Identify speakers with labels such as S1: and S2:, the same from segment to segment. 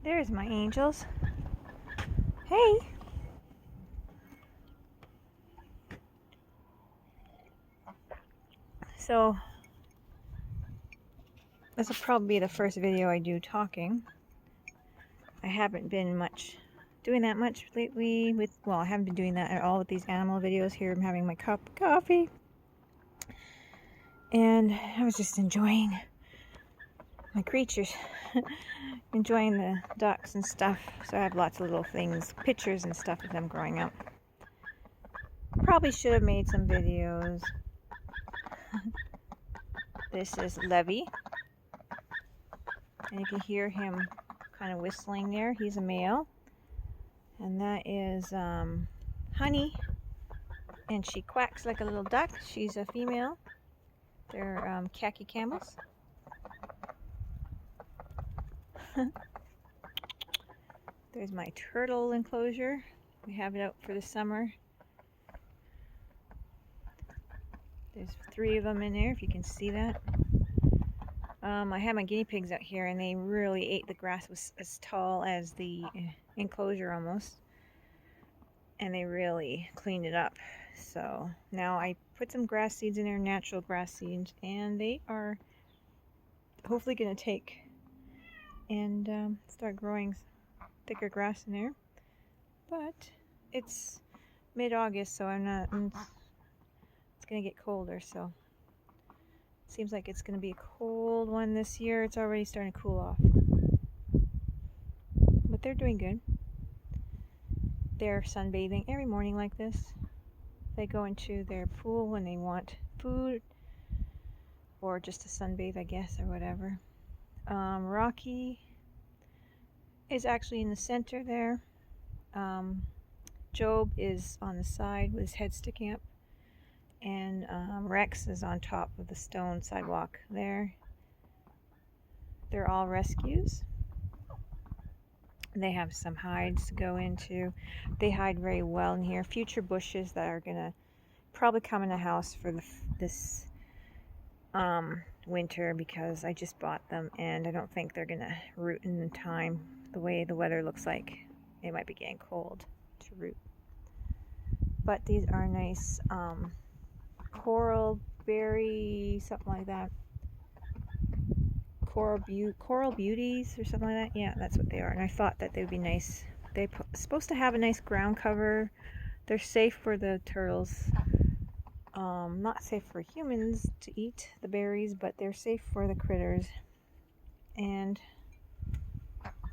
S1: There's my angels. Hey! So, this will probably be the first video I do talking. I haven't been doing that much lately well, I haven't been doing that at all with these animal videos. Here I'm having my cup of coffee. And I was just enjoying my creatures. Enjoying the ducks and stuff. So I have lots of little things, pictures and stuff of them growing up. Probably should have made some videos. This is Levy. And you can hear him kind of whistling there. He's a male. And that is Honey. And she quacks like a little duck. She's a female. They're khaki camels. There's my turtle enclosure. We have it out for the summer. There's 3 of them in there, if you can see that. I have my guinea pigs out here, and they really ate the grass. Was as tall as the enclosure almost, and they really cleaned it up. So now I put some grass seeds in there, natural grass seeds, and they are hopefully going to take and start growing thicker grass in there. But it's mid-August, so it's going to get colder, so seems like it's going to be a cold one this year. It's already starting to cool off. But they're doing good. They're sunbathing every morning like this. They go into their pool when they want food or just to sunbathe, I guess, or whatever. Rocky is actually in the center there. Job is on the side with his head sticking up. And Rex is on top of the stone sidewalk there. They're all rescues. They have some hides to go into. They hide very well in here. Future bushes that are going to probably come in the house for this winter, because I just bought them and I don't think they're going to root in time. The way the weather looks like, it might be getting cold to root. But these are nice coral berry, something like that. Coral beauties or something like that. Yeah, that's what they are. And I thought that they would be nice. They're supposed to have a nice ground cover. They're safe for the turtles. Not safe for humans to eat the berries, but they're safe for the critters. And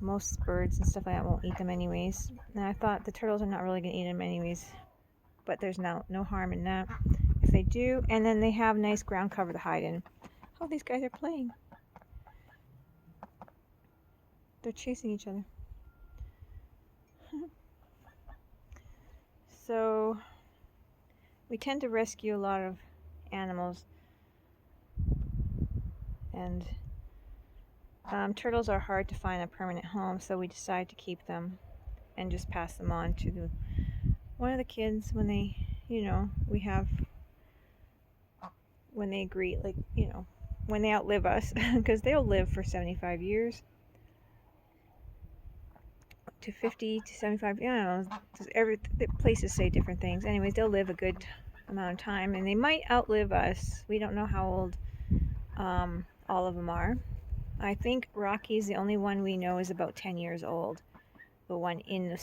S1: most birds and stuff like that won't eat them anyways. And I thought the turtles are not really going to eat them anyways. But there's no harm in that if they do. And then they have nice ground cover to hide in. Oh, these guys are playing. They're chasing each other. So we tend to rescue a lot of animals. And turtles are hard to find a permanent home, so we decide to keep them and just pass them on to one of the kids when they, when they agree, like, when they outlive us, because they'll live for 75 years. To 50 to 75, I don't know, every places say different things. Anyways, they'll live a good amount of time, and they might outlive us. We don't know how old all of them are. I think Rocky's the only one we know is about 10 years old. The one in the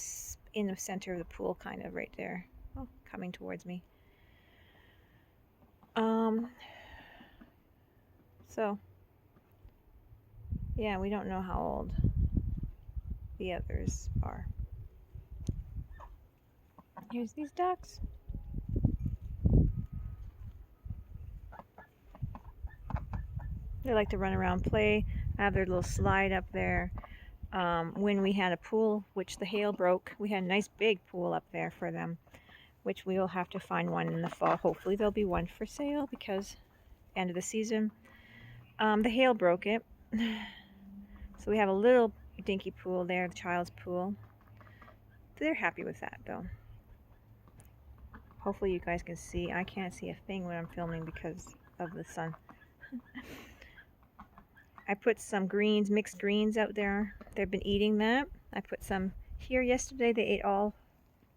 S1: center of the pool, kind of right there. Oh, coming towards me. So yeah, we don't know how old the others are. Here's these ducks. They like to run around, play. I have their little slide up there. When we had a pool, which the hail broke, we had a nice big pool up there for them, which we will have to find one in the fall. Hopefully there'll be one for sale, because end of the season. The hail broke it. So we have a little dinky pool there, the child's pool. They're happy with that though. Hopefully you guys can see. I can't see a thing when I'm filming because of the sun. I put some greens, mixed greens out there. They've been eating that. I put some here yesterday. They ate all.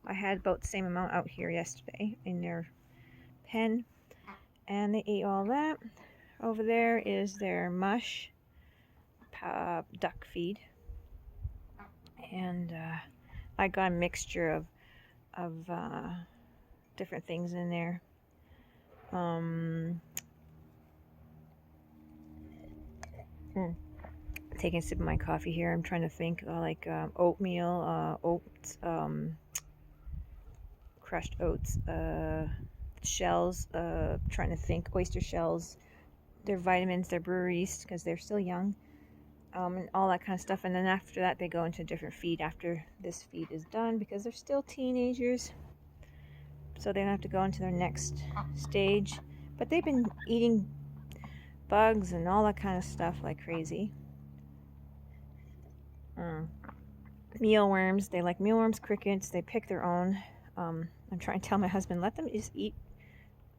S1: I had about the same amount out here yesterday in their pen. And they ate all that. Over there is their mush duck feed. And I got a mixture of different things in there. Taking a sip of my coffee here. I'm trying to think, like oatmeal, oats, crushed oats, shells. Trying to think, oyster shells. Their vitamins, their brewery yeast, because they're still young, and all that kind of stuff. And then after that, they go into a different feed after this feed is done, because they're still teenagers. So they don't have to go into their next stage. But they've been eating bugs and all that kind of stuff like crazy. Mealworms. They like mealworms, crickets. They pick their own. I'm trying to tell my husband, let them just eat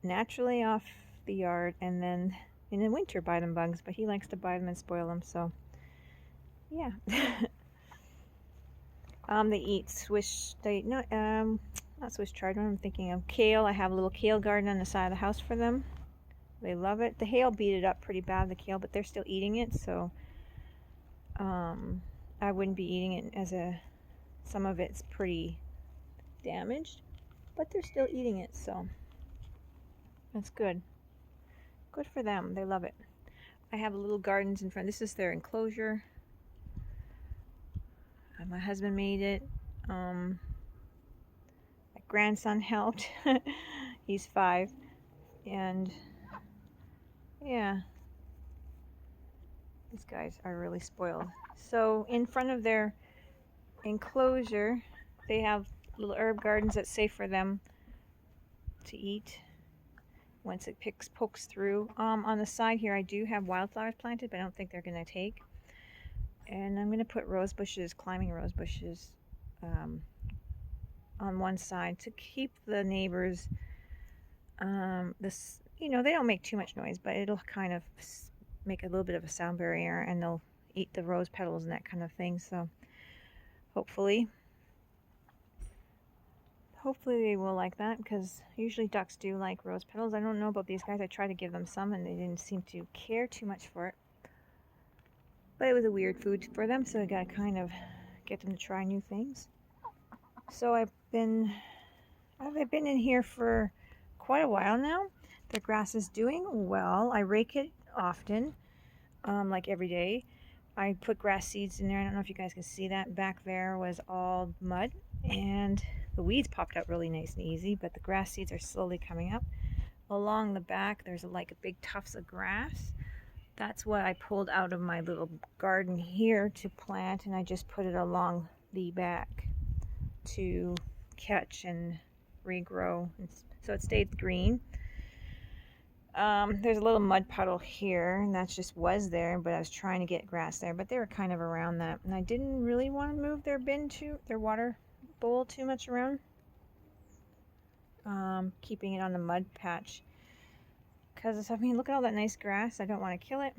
S1: naturally off the yard, and then in the winter buy them bugs. But he likes to buy them and spoil them. So yeah. They eat Swiss. Not Swiss chard. I'm thinking of kale. I have a little kale garden on the side of the house for them. They love it. The hail beat it up pretty bad, the kale, but they're still eating it. So I wouldn't be eating it as some of it's pretty damaged, but they're still eating it. So that's good. Good for them. They love it. I have little gardens in front. This is their enclosure. My husband made it. My grandson helped. He's 5. And yeah, these guys are really spoiled. So in front of their enclosure, they have little herb gardens that's safe for them to eat once it pokes through. On the side here, I do have wildflowers planted, but I don't think they're going to take. And I'm going to put rose bushes, climbing rose bushes, on one side to keep the neighbors, they don't make too much noise, but it'll kind of make a little bit of a sound barrier, and they'll eat the rose petals and that kind of thing. So hopefully they will like that, because usually ducks do like rose petals. I don't know about these guys. I tried to give them some and they didn't seem to care too much for it. But it was a weird food for them, so I got to kind of get them to try new things. So I've been in here for quite a while now. The grass is doing well. I rake it often, like every day. I put grass seeds in there. I don't know if you guys can see that. Back there was all mud, and the weeds popped out really nice and easy, but the grass seeds are slowly coming up. Along the back, there's like a big tufts of grass. That's what I pulled out of my little garden here to plant, and I just put it along the back to catch and regrow, so it stayed green. There's a little mud puddle here, and that just was there, but I was trying to get grass there, but they were kind of around that, and I didn't really want to move their water bowl too much around, keeping it on the mud patch. Because, look at all that nice grass. I don't want to kill it.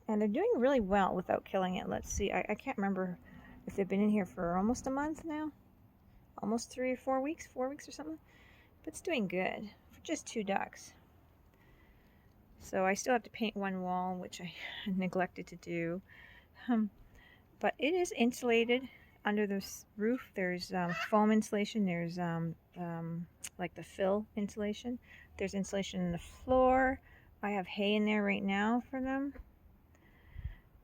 S1: And they're doing really well without killing it. Let's see. I can't remember if they've been in here for almost a month now. Almost 3 or 4 weeks. 4 weeks or something. But it's doing good for just 2 ducks. So I still have to paint one wall, which I neglected to do. But it is insulated under this roof. There's foam insulation. There's like the fill insulation. There's insulation in the floor. I have hay in there right now for them,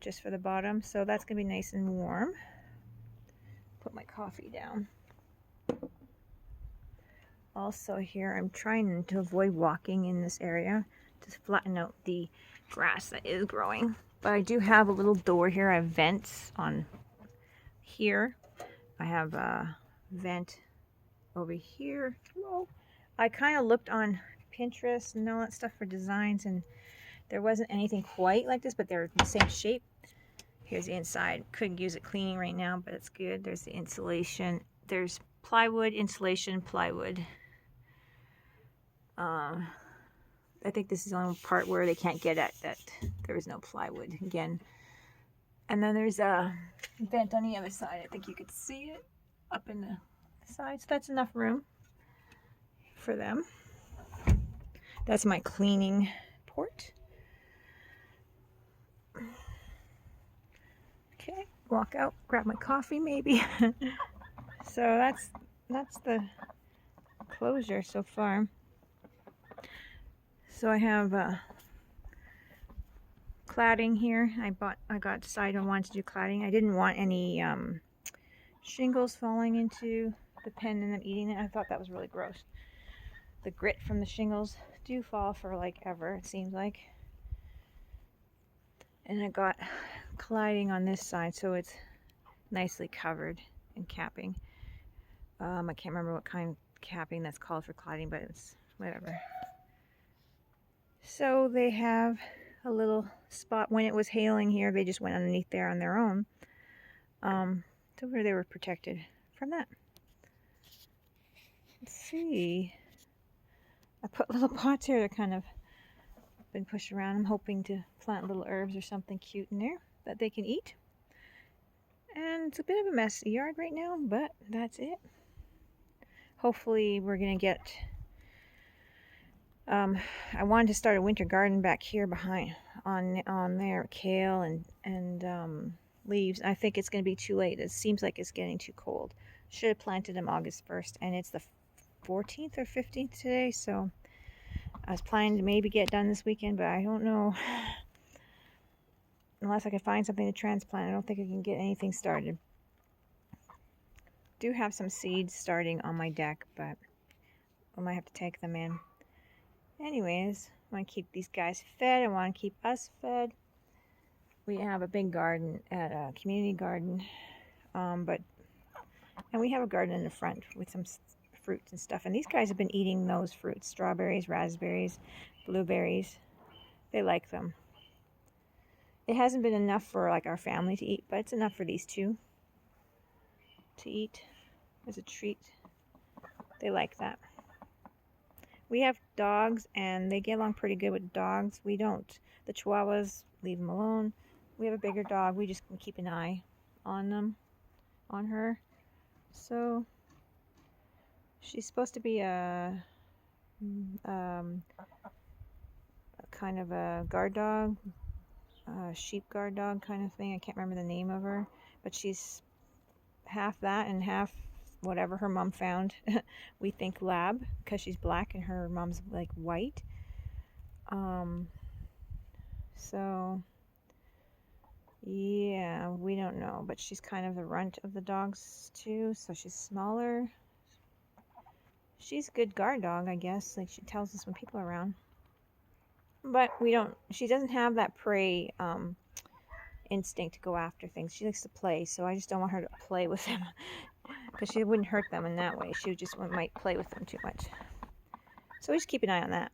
S1: just for the bottom. So that's going to be nice and warm. Put my coffee down. Also here, I'm trying to avoid walking in this area to flatten out the grass that is growing. But I do have a little door here. I have vents on here. I have a vent over here. Whoa. I kind of looked on Pinterest and all that stuff for designs, and there wasn't anything quite like this, but they're the same shape. Here's the inside. Couldn't use it cleaning right now, but it's good. There's the insulation. There's plywood, insulation, plywood. I think this is the only part where they can't get at that there is no plywood again. And then there's a vent on the other side. I think you could see it up in the side. So that's enough room for them. That's my cleaning port. Okay, walk out, grab my coffee maybe. So that's the closure so far. So I have cladding here. I got decided I wanted to do cladding. I didn't want any shingles falling into the pen and them eating it. I thought that was really gross. The grit from the shingles do fall for like ever, it seems like. And I got cladding on this side, so it's nicely covered and capping. I can't remember what kind of capping that's called for cladding, but it's whatever. So they have a little spot. When it was hailing here, they just went underneath there on their own, to where they were protected from that. Let's see. I put little pots here that kind of been pushed around. I'm hoping to plant little herbs or something cute in there that they can eat. And it's a bit of a messy yard right now, but that's it. Hopefully we're gonna get I wanted to start a winter garden back here behind on there, kale and leaves. I think it's going to be too late. It seems like it's getting too cold. Should have planted them August 1st, and it's the 14th or 15th today, so I was planning to maybe get done this weekend, but I don't know. Unless I can find something to transplant, I don't think I can get anything started. Do have some seeds starting on my deck, but I might have to take them in. Anyways, I want to keep these guys fed. I want to keep us fed. We have a big garden at a community garden, and we have a garden in the front with some fruits and stuff. And these guys have been eating those fruits: strawberries, raspberries, blueberries. They like them. It hasn't been enough for like our family to eat, but it's enough for these two to eat as a treat. They like that. We have dogs, and they get along pretty good with dogs. We don't. The Chihuahuas, leave them alone. We have a bigger dog. We just can keep an eye on them, on her. So she's supposed to be a kind of a guard dog, a sheep guard dog kind of thing. I can't remember the name of her, but she's half that and half whatever her mom found. We think lab, because she's black and her mom's like white. So yeah, we don't know, but she's kind of the runt of the dogs too, so she's smaller. She's a good guard dog, I guess. Like, she tells us when people are around, but she doesn't have that prey instinct to go after things. She likes to play, so I just don't want her to play with them. Because she wouldn't hurt them in that way. She just might play with them too much. So we just keep an eye on that.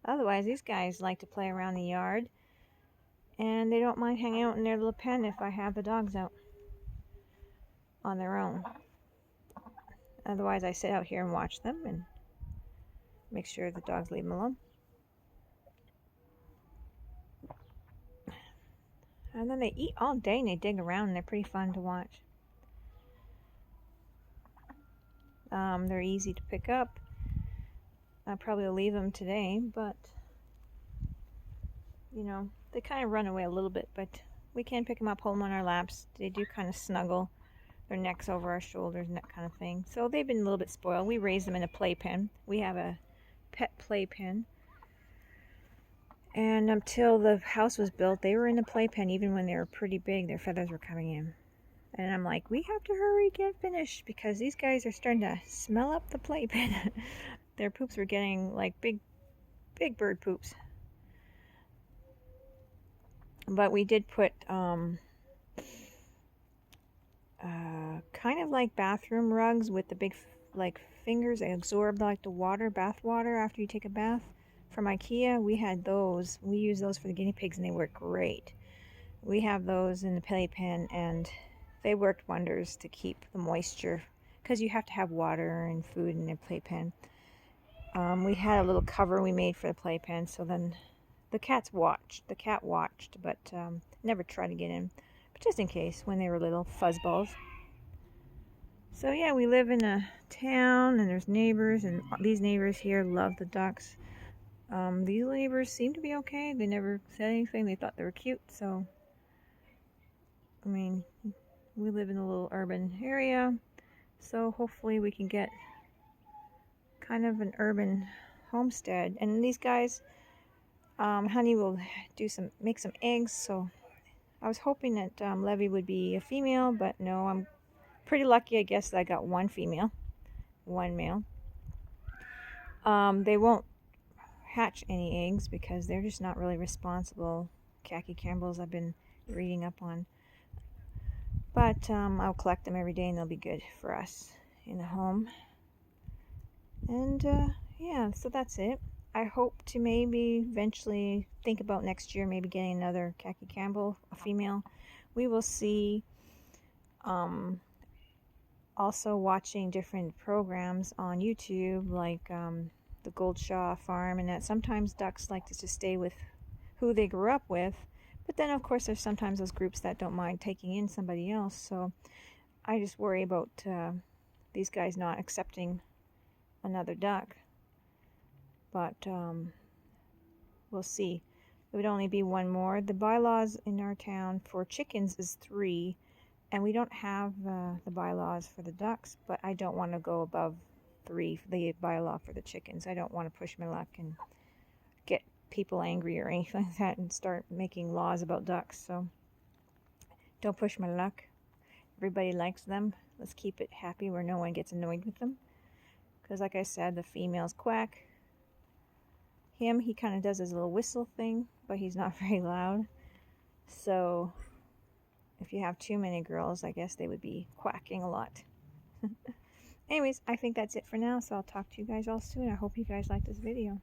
S1: Otherwise, these guys like to play around the yard. And they don't mind hanging out in their little pen if I have the dogs out on their own. Otherwise, I sit out here and watch them and make sure the dogs leave them alone. And then they eat all day and they dig around, and they're pretty fun to watch. They're easy to pick up. I probably will leave them today, but you know, they kind of run away a little bit, but we can pick them up, hold them on our laps. They do kind of snuggle their necks over our shoulders and that kind of thing. So they've been a little bit spoiled. We raise them in a playpen. We have a pet playpen. And until the house was built, they were in the playpen even when they were pretty big. Their feathers were coming in. And I'm like, we have to hurry, get finished, because these guys are starting to smell up the playpen. Their poops were getting like big bird poops. But we did put kind of like bathroom rugs with the big like fingers that absorb like the water, bath water after you take a bath. From IKEA, we had those. We use those for the guinea pigs, and they work great. We have those in the playpen, and they worked wonders to keep the moisture, because you have to have water and food in a playpen. We had a little cover we made for the playpen, so then the cat watched, but never tried to get in. But just in case, when they were little fuzzballs. So yeah, we live in a town, and there's neighbors, and these neighbors here love the ducks. These neighbors seem to be okay. They never said anything. They thought they were cute. So, I mean, we live in a little urban area, so hopefully we can get kind of an urban homestead. And these guys, Honey will make some eggs. So I was hoping that Levy would be a female, but no, I'm pretty lucky. I guess that I got one female, one male. They won't hatch any eggs because they're just not really responsible. Khaki Campbells I've been reading up on. But I'll collect them every day and they'll be good for us in the home. And yeah, so that's it. I hope to maybe eventually think about next year maybe getting another Khaki Campbell, a female. We will see. Also watching different programs on YouTube like the Goldshaw Farm and that. Sometimes ducks like to just stay with who they grew up with. But then, of course, there's sometimes those groups that don't mind taking in somebody else. So I just worry about these guys not accepting another duck. But we'll see. It would only be one more. The bylaws in our town for chickens is 3. And we don't have the bylaws for the ducks. But I don't want to go above 3, the bylaw for the chickens. I don't want to push my luck and get people angry or anything like that and start making laws about ducks. So don't push my luck. Everybody likes them. Let's keep it happy where no one gets annoyed with them. Because like I said, the females quack. He kind of does his little whistle thing, but he's not very loud. So if you have too many girls, I guess they would be quacking a lot. Anyways, I think that's it for now, so I'll talk to you guys all soon. I hope you guys like this video.